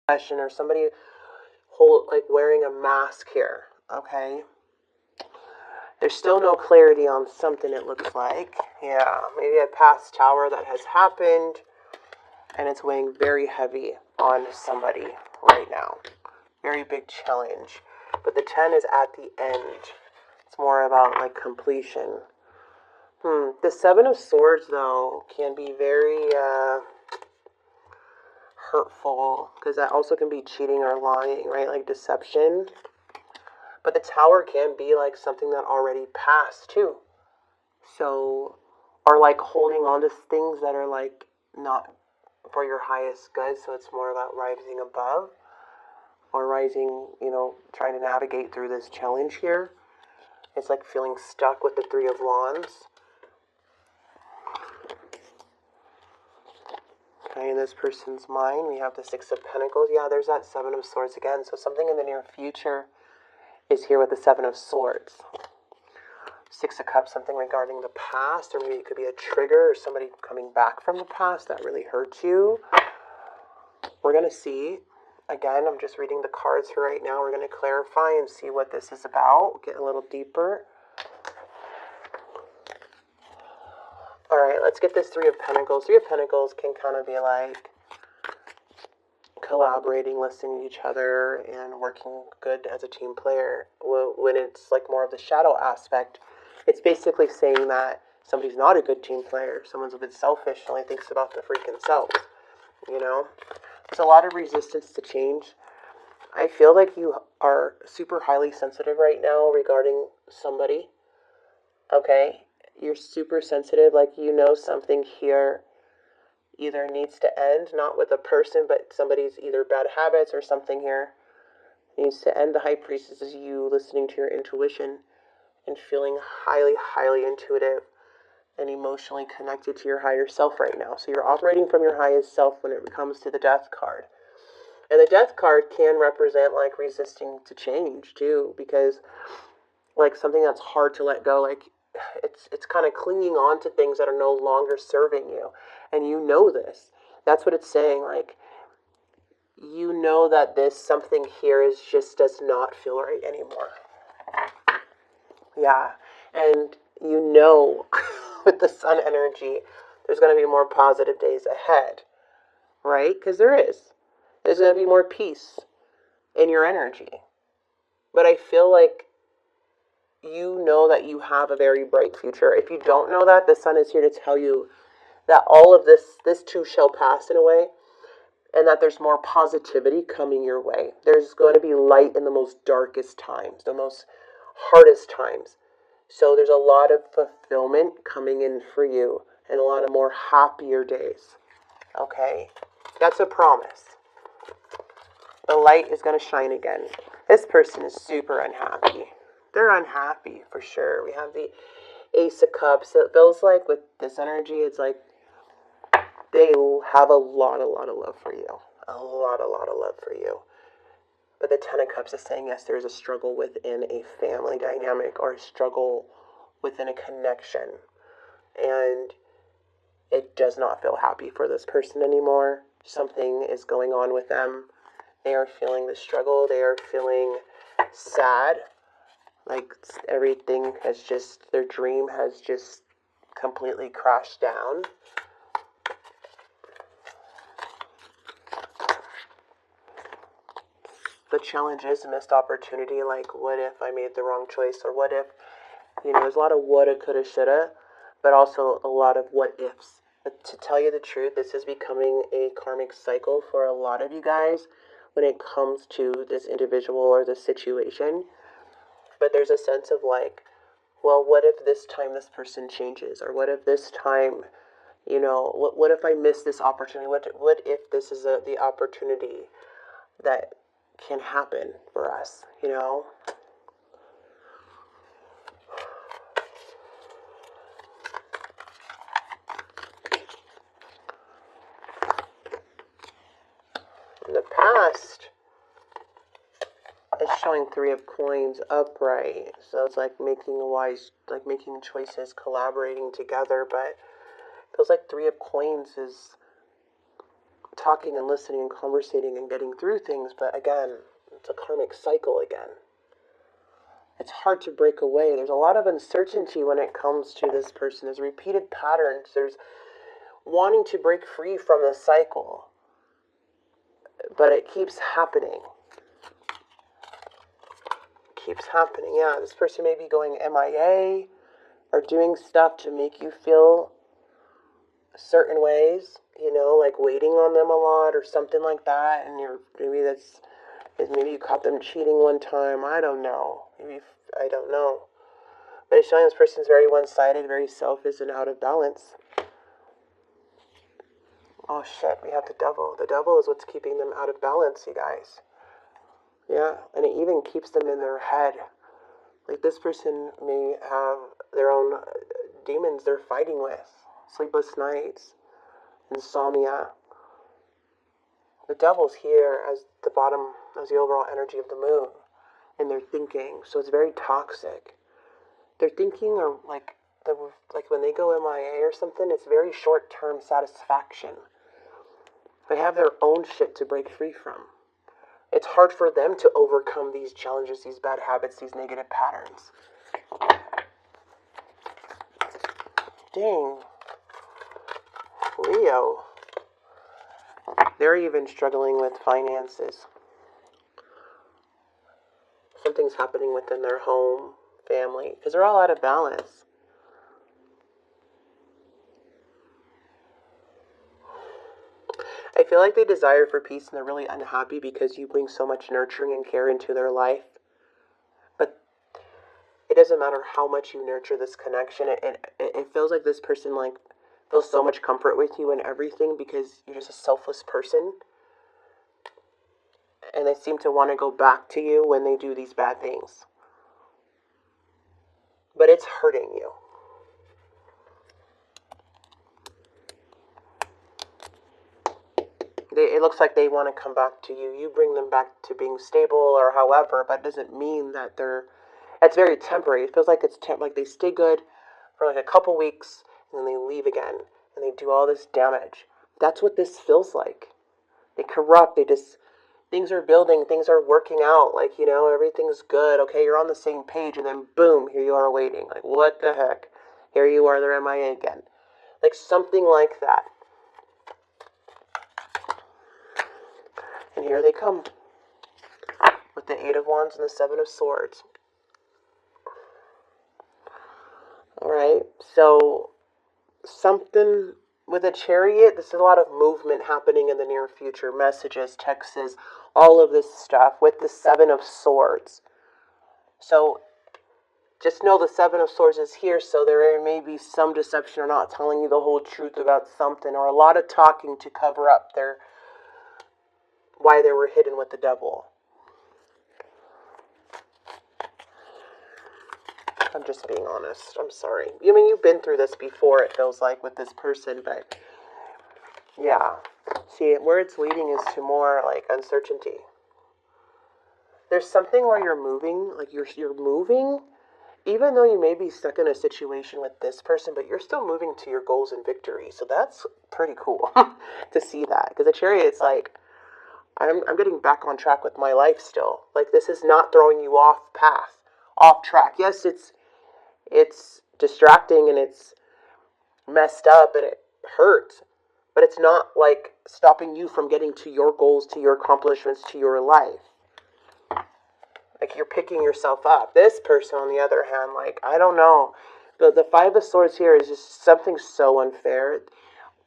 or somebody wearing a mask here, okay? There's still no clarity on something, it looks like. Yeah, maybe a past tower that has happened, and it's weighing very heavy on somebody right now. Very big challenge. But the 10 is at the end. It's more about like completion. The 7 of Swords, though, can be very hurtful, because that also can be cheating or lying, right? Like deception. But the Tower can be like something that already passed, too. So, or like holding on to things that are like not for your highest good. So it's more about rising above, or rising, trying to navigate through this challenge here. It's like feeling stuck with the 3 of Wands. Okay, in this person's mind, we have the 6 of Pentacles. Yeah, there's that 7 of Swords again. So something in the near future is here with the 7 of Swords. 6 of Cups, something regarding the past, or maybe it could be a trigger or somebody coming back from the past that really hurt you. We're going to see. Again, I'm just reading the cards here right now. We're going to clarify and see what this is about. Get a little deeper. All right, let's get this 3 of Pentacles. 3 of Pentacles can kind of be like collaborating, listening to each other, and working good as a team player. When it's like more of the shadow aspect, it's basically saying that somebody's not a good team player. Someone's a bit selfish and only thinks about the freaking self, There's a lot of resistance to change. I feel like you are super highly sensitive right now regarding somebody, okay? You're super sensitive, like something here either needs to end, not with a person, but somebody's either bad habits or something here needs to end. The High Priestess is you listening to your intuition and feeling highly, highly intuitive and emotionally connected to your higher self right now. So you're operating from your highest self when it comes to the Death card. And the Death card can represent like resisting to change too, because like something that's hard to let go, like it's kind of clinging on to things that are no longer serving you. And you know this. That's what it's saying. Like, that this something here is just does not feel right anymore. Yeah. And with the Sun energy, there's going to be more positive days ahead. Right? Because there's going to be more peace in your energy. But I feel like you know that you have a very bright future. If you don't know that, the Sun is here to tell you that all of this too shall pass in a way, and that there's more positivity coming your way. There's going to be light in the most darkest times, the most hardest times. So there's a lot of fulfillment coming in for you, and a lot of more happier days. Okay? That's a promise. The light is going to shine again. This person is super unhappy. They're unhappy for sure. We have the Ace of Cups. It feels like with this energy, it's like they have a lot of love for you. A lot of love for you. But the Ten of Cups is saying, yes, there's a struggle within a family dynamic or a struggle within a connection. And it does not feel happy for this person anymore. Something is going on with them. They are feeling the struggle. They are feeling sad. Like everything has just, their dream has just completely crashed down. The challenge is a missed opportunity. Like, what if I made the wrong choice? Or what if, there's a lot of woulda, coulda, shoulda, but also a lot of what ifs. But to tell you the truth, this is becoming a karmic cycle for a lot of you guys when it comes to this individual or this situation. But there's a sense of like, well, what if this time this person changes? Or what if this time, what if I miss this opportunity? What if this is the opportunity that can happen for us, In the past, it's showing 3 of Coins upright. So it's like making choices, collaborating together. But it feels like 3 of Coins is talking and listening and conversating and getting through things, but again, it's a karmic cycle again. It's hard to break away. There's a lot of uncertainty when it comes to this person. There's repeated patterns. There's wanting to break free from the cycle, but it keeps happening. Keeps happening. Yeah, this person may be going MIA or doing stuff to make you feel certain ways, like waiting on them a lot or something like that, and maybe you caught them cheating one time. I don't know. I don't know. But it's showing this person's very one-sided, very selfish, and out of balance. Oh shit, we have the devil. The devil is what's keeping them out of balance, you guys. Yeah, and it even keeps them in their head. Like this person may have their own demons they're fighting with. Sleepless nights, insomnia. The devil's here as the bottom, as the overall energy of the moon in their thinking. So it's very toxic. Their thinking are like when they go MIA or something, it's very short-term satisfaction. They have their own shit to break free from. It's hard for them to overcome these challenges, these bad habits, these negative patterns. Dang. Leo. They're even struggling with finances. Something's happening within their home, family, because they're all out of balance. I feel like they desire for peace and they're really unhappy because you bring so much nurturing and care into their life. But it doesn't matter how much you nurture this connection. It feels like this person feels so much comfort with you and everything because you're just a selfless person. And they seem to want to go back to you when they do these bad things. But it's hurting you. It looks like they want to come back to you. You bring them back to being stable or however, but it doesn't mean that it's very temporary. It feels like like they stay good for like a couple weeks and then they leave again and they do all this damage. That's what this feels like. They corrupt, things are building, things are working out, everything's good. Okay, you're on the same page and then boom, here you are waiting. Like, what the heck? Here you are, they're MIA again. Like something like that. And here they come with the 8 of Wands and the 7 of Swords. Alright, so something with a Chariot, this is a lot of movement happening in the near future. Messages, texts, all of this stuff with the 7 of Swords. So just know the 7 of Swords is here, so there may be some deception or not telling you the whole truth about something, or a lot of talking to cover up why they were hidden with the devil. I'm just being honest. I'm sorry. You've been through this before, it feels like, with this person, but yeah. See, where it's leading is to more, uncertainty. There's something where you're moving, you're moving, even though you may be stuck in a situation with this person, but you're still moving to your goals and victory. So that's pretty cool to see that. Because the Chariot's I'm getting back on track with my life still. This is not throwing you off path, off track. Yes, it's distracting and it's messed up and it hurts, but it's not stopping you from getting to your goals, to your accomplishments, to your life. You're picking yourself up. This person, on the other hand, I don't know. The 5 of Swords here is just something so unfair.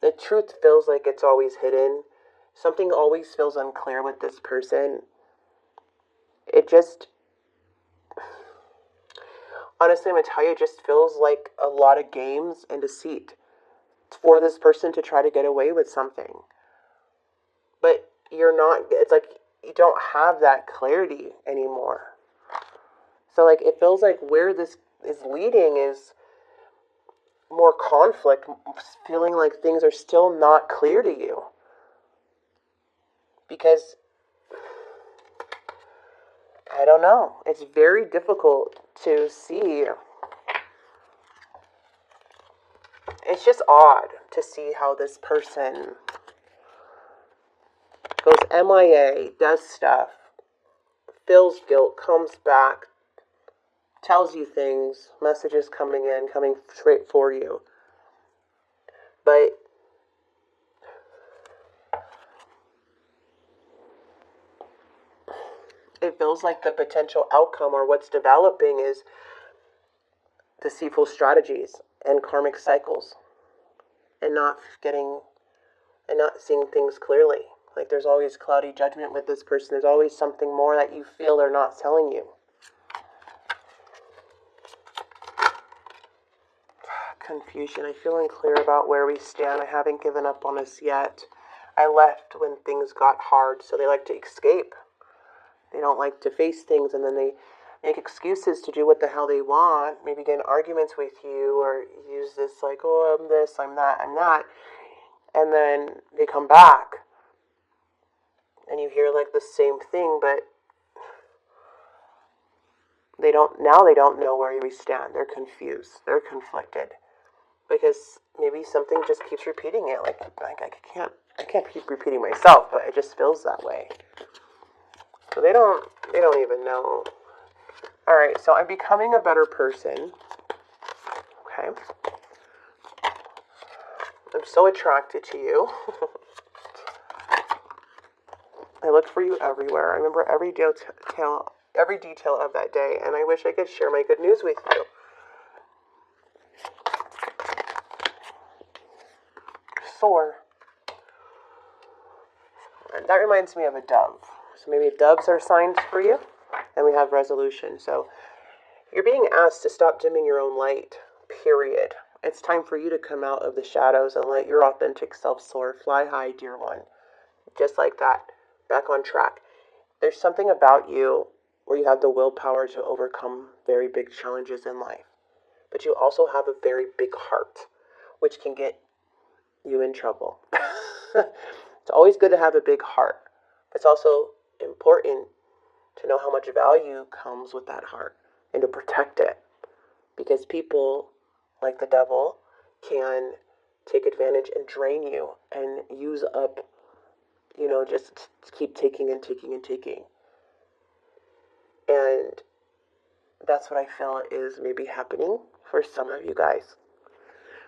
The truth feels like it's always hidden. Something always feels unclear with this person. It just, honestly, I'm going to tell you, it just feels like a lot of games and deceit for this person to try to get away with something. But you're not, it's like you don't have that clarity anymore. So it feels like where this is leading is more conflict, feeling like things are still not clear to you. Because, I don't know, it's very difficult to see. It's just odd to see how this person MIA, does stuff, feels guilt, comes back, tells you things, messages coming in, coming straight for you. But it feels like the potential outcome or what's developing is deceitful strategies and karmic cycles and not seeing things clearly. Like there's always cloudy judgment with this person. There's always something more that you feel they're not telling you. Confusion. I feel unclear about where we stand. I haven't given up on us yet. I left when things got hard, so they like to escape. They don't like to face things, and then they make excuses to do what the hell they want. Maybe get in arguments with you or use this like, oh, I'm this, I'm that, I'm that. And then they come back and you hear like the same thing, but they don't know where we stand. They're confused. They're conflicted because maybe something just keeps repeating it. Like I can't keep repeating myself, but it just feels that way. So they don't even know. All right, so I'm becoming a better person. Okay. I'm so attracted to you. I look for you everywhere. I remember every detail of that day, and I wish I could share my good news with you. Soar. And that reminds me of a dove. So maybe doves are signs for you. And we have resolution. So you're being asked to stop dimming your own light, period. It's time for you to come out of the shadows and let your authentic self soar. Fly high, dear one. Just like that. Back on track. There's something about you where you have the willpower to overcome very big challenges in life. But you also have a very big heart, which can get you in trouble. It's always good to have a big heart. It's also important to know how much value comes with that heart and to protect it. Because people, like the devil, can take advantage and drain you and use up, just keep taking and taking and taking. And that's what I feel is maybe happening for some of you guys.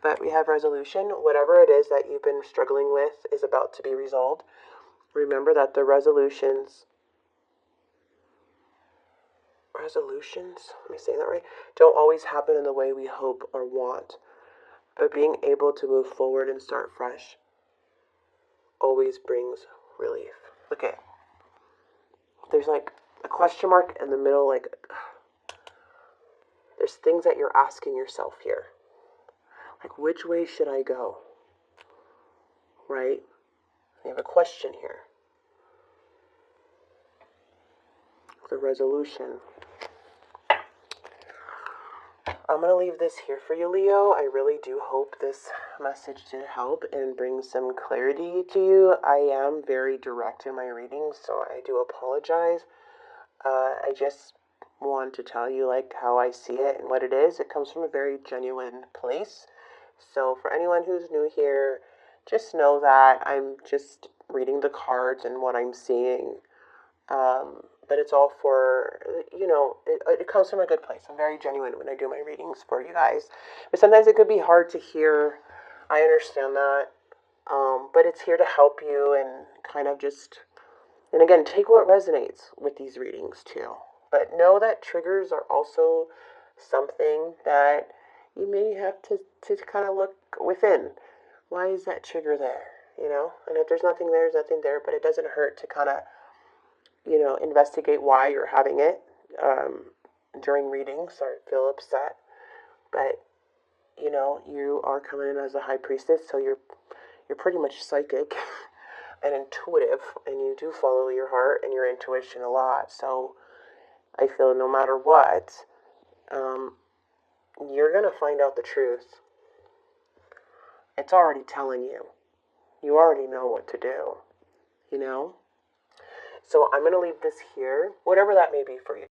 But we have resolution. Whatever it is that you've been struggling with is about to be resolved. Remember that the resolutions, let me say that right, don't always happen in the way we hope or want. But being able to move forward and start fresh always brings relief. Okay. There's like a question mark in the middle, like there's things that you're asking yourself here. Like, which way should I go? Right? You have a question here. The resolution. I'm going to leave this here for you, Leo. I really do hope this message did help and bring some clarity to you. I am very direct in my readings, so I do apologize. I just want to tell you like how I see it and what it is. It comes from a very genuine place. So for anyone who's new here, just know that I'm just reading the cards and what I'm seeing. But it's all for, it comes from a good place. I'm very genuine when I do my readings for you guys. But sometimes it could be hard to hear. I understand that. But it's here to help you and kind of just, and again, take what resonates with these readings too. But know that triggers are also something that you may have to kind of look within. Why is that trigger there? And if there's nothing there, there's nothing there, but it doesn't hurt to kind of, investigate why you're having it during readings or feel upset. But, you are coming in as a high priestess, so you're pretty much psychic and intuitive, and you do follow your heart and your intuition a lot. So I feel no matter what, you're going to find out the truth. It's already telling you. You already know what to do, So I'm going to leave this here, whatever that may be for you.